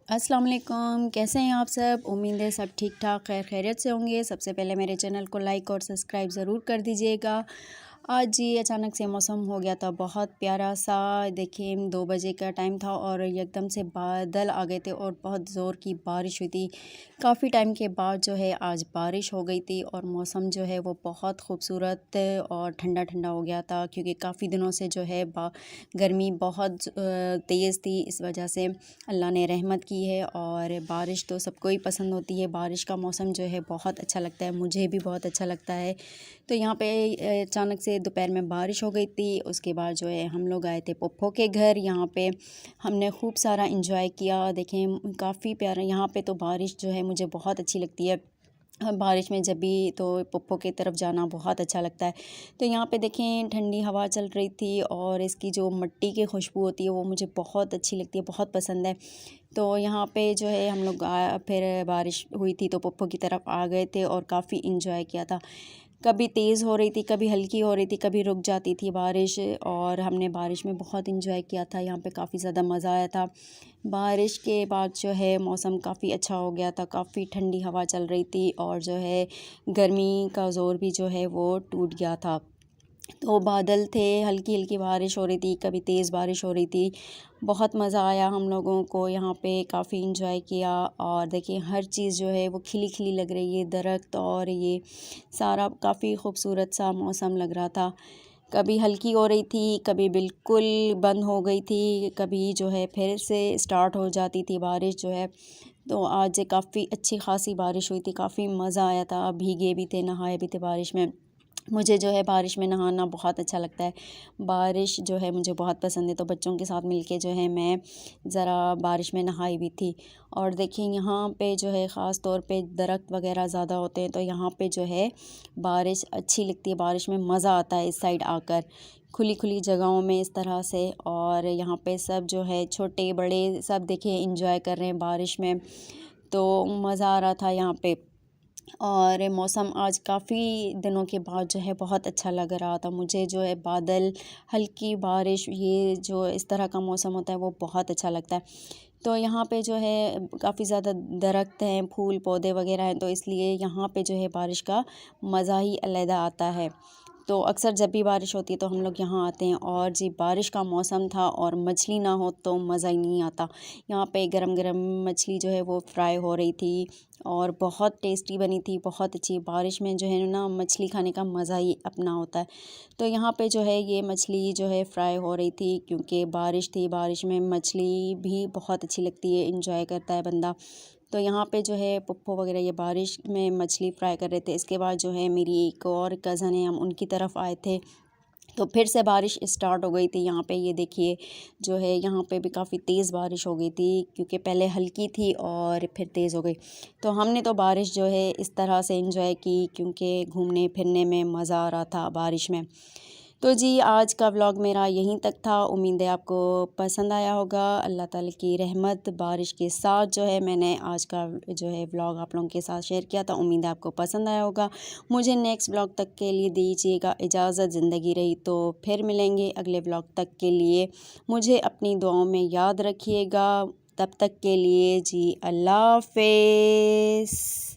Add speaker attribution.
Speaker 1: अस्सलाम वालेकुम, कैसे हैं आप सब। उम्मीद है सब ठीक ठाक खैर खैरियत से होंगे। सबसे पहले मेरे चैनल को लाइक और सब्सक्राइब ज़रूर कर दीजिएगा। आज जी अचानक से मौसम हो गया था बहुत प्यारा सा। देखिए 2 बजे का टाइम था और एकदम से बादल आ गए थे और बहुत ज़ोर की बारिश हुई थी। काफ़ी टाइम के बाद जो है आज बारिश हो गई थी और मौसम जो है वो बहुत खूबसूरत और ठंडा ठंडा हो गया था, क्योंकि काफ़ी दिनों से जो है गर्मी बहुत तेज़ थी। इस वजह से अल्लाह ने रहमत की है और बारिश तो सबको ही पसंद होती है। बारिश का मौसम जो है बहुत अच्छा लगता है, मुझे भी बहुत अच्छा लगता है। तो यहाँ पे अचानक से दोपहर में बारिश हो गई थी। उसके बाद जो है हम लोग आए थे पप्पो के घर। यहाँ पे हमने खूब सारा इंजॉय किया। देखें काफ़ी प्यारा यहाँ पे तो बारिश जो है मुझे बहुत अच्छी लगती है। बारिश में जब भी तो पप्पो की तरफ जाना बहुत अच्छा लगता है। तो यहाँ पे देखें ठंडी हवा चल रही थी और इसकी जो मिट्टी की खुशबू होती है वो मुझे बहुत अच्छी लगती है, बहुत पसंद है। तो यहाँ पे जो है हम लोग फिर बारिश हुई थी तो पप्पो की तरफ आ गए थे और काफ़ी इंजॉय किया था। कभी तेज़ हो रही थी, कभी हल्की हो रही थी, कभी रुक जाती थी बारिश और हमने बारिश में बहुत इंजॉय किया था। यहाँ पे काफ़ी ज़्यादा मज़ा आया था। बारिश के बाद जो है मौसम काफ़ी अच्छा हो गया था, काफ़ी ठंडी हवा चल रही थी और जो है गर्मी का ज़ोर भी जो है वो टूट गया था। तो बादल थे, हल्की हल्की बारिश हो रही थी, कभी तेज़ बारिश हो रही थी। बहुत मज़ा आया हम लोगों को यहाँ पे, काफ़ी इंजॉय किया। और देखिए हर चीज़ जो है वो खिली खिली लग रही है, दरख्त और ये सारा काफ़ी खूबसूरत सा मौसम लग रहा था। कभी हल्की हो रही थी, कभी बिल्कुल बंद हो गई थी, कभी जो है फिर से स्टार्ट हो जाती थी बारिश जो है। तो आज काफ़ी अच्छी खासी बारिश हुई थी, काफ़ी मज़ा आया था। भीगे भी थे, नहाए भी थे बारिश में। मुझे जो है बारिश में नहाना बहुत अच्छा लगता है। बारिश जो है मुझे बहुत पसंद है। तो बच्चों के साथ मिलके जो है मैं ज़रा बारिश में नहाई भी थी। और देखिए यहाँ पे जो है ख़ास तौर पे दरख्त वगैरह ज़्यादा होते हैं, तो यहाँ पे जो है बारिश अच्छी लगती है। बारिश में मज़ा आता है इस साइड आकर, खुली खुली जगहों में इस तरह से। और यहाँ पे सब जो है छोटे बड़े सब देखिए इंजॉय कर रहे हैं बारिश में। तो मज़ा आ रहा था यहाँ पे। और मौसम आज काफ़ी दिनों के बाद जो है बहुत अच्छा लग रहा था मुझे। जो है बादल, हल्की बारिश, ये जो इस तरह का मौसम होता है वो बहुत अच्छा लगता है। तो यहाँ पे जो है काफ़ी ज़्यादा दरख्त हैं, फूल पौधे वगैरह हैं, तो इसलिए यहाँ पे जो है बारिश का मज़ा ही अलग आता है। तो अक्सर जब भी बारिश होती है तो हम लोग यहाँ आते हैं। और जी बारिश का मौसम था और मछली ना हो तो मज़ा ही नहीं आता। यहाँ पे गरम गरम मछली जो है वो फ्राई हो रही थी और बहुत टेस्टी बनी थी, बहुत अच्छी। बारिश में जो है ना मछली खाने का मज़ा ही अपना होता है। तो यहाँ पे जो है ये मछली जो है फ्राई हो रही थी, क्योंकि बारिश थी, बारिश में मछली भी बहुत अच्छी लगती है, इंजॉय करता है बंदा। तो यहाँ पे जो है पप्पो वगैरह ये बारिश में मछली फ्राई कर रहे थे। इसके बाद जो है मेरी एक और कज़न है, हम उनकी तरफ आए थे तो फिर से बारिश स्टार्ट हो गई थी। यहाँ पे ये देखिए जो है यहाँ पे भी काफ़ी तेज़ बारिश हो गई थी, क्योंकि पहले हल्की थी और फिर तेज़ हो गई। तो हमने तो बारिश जो है इस तरह से एंजॉय की, क्योंकि घूमने फिरने में मज़ा आ रहा था बारिश में। तो जी आज का व्लॉग मेरा यहीं तक था। उम्मीद है आपको पसंद आया होगा। अल्लाह ताला की रहमत बारिश के साथ जो है मैंने आज का जो है व्लॉग आप लोगों के साथ शेयर किया था। उम्मीद है आपको पसंद आया होगा। मुझे नेक्स्ट व्लॉग तक के लिए दीजिएगा इजाज़त। ज़िंदगी रही तो फिर मिलेंगे अगले व्लॉग तक के लिए। मुझे अपनी दुआओं में याद रखिएगा। तब तक के लिए जी अल्लाह हाफ़िज़।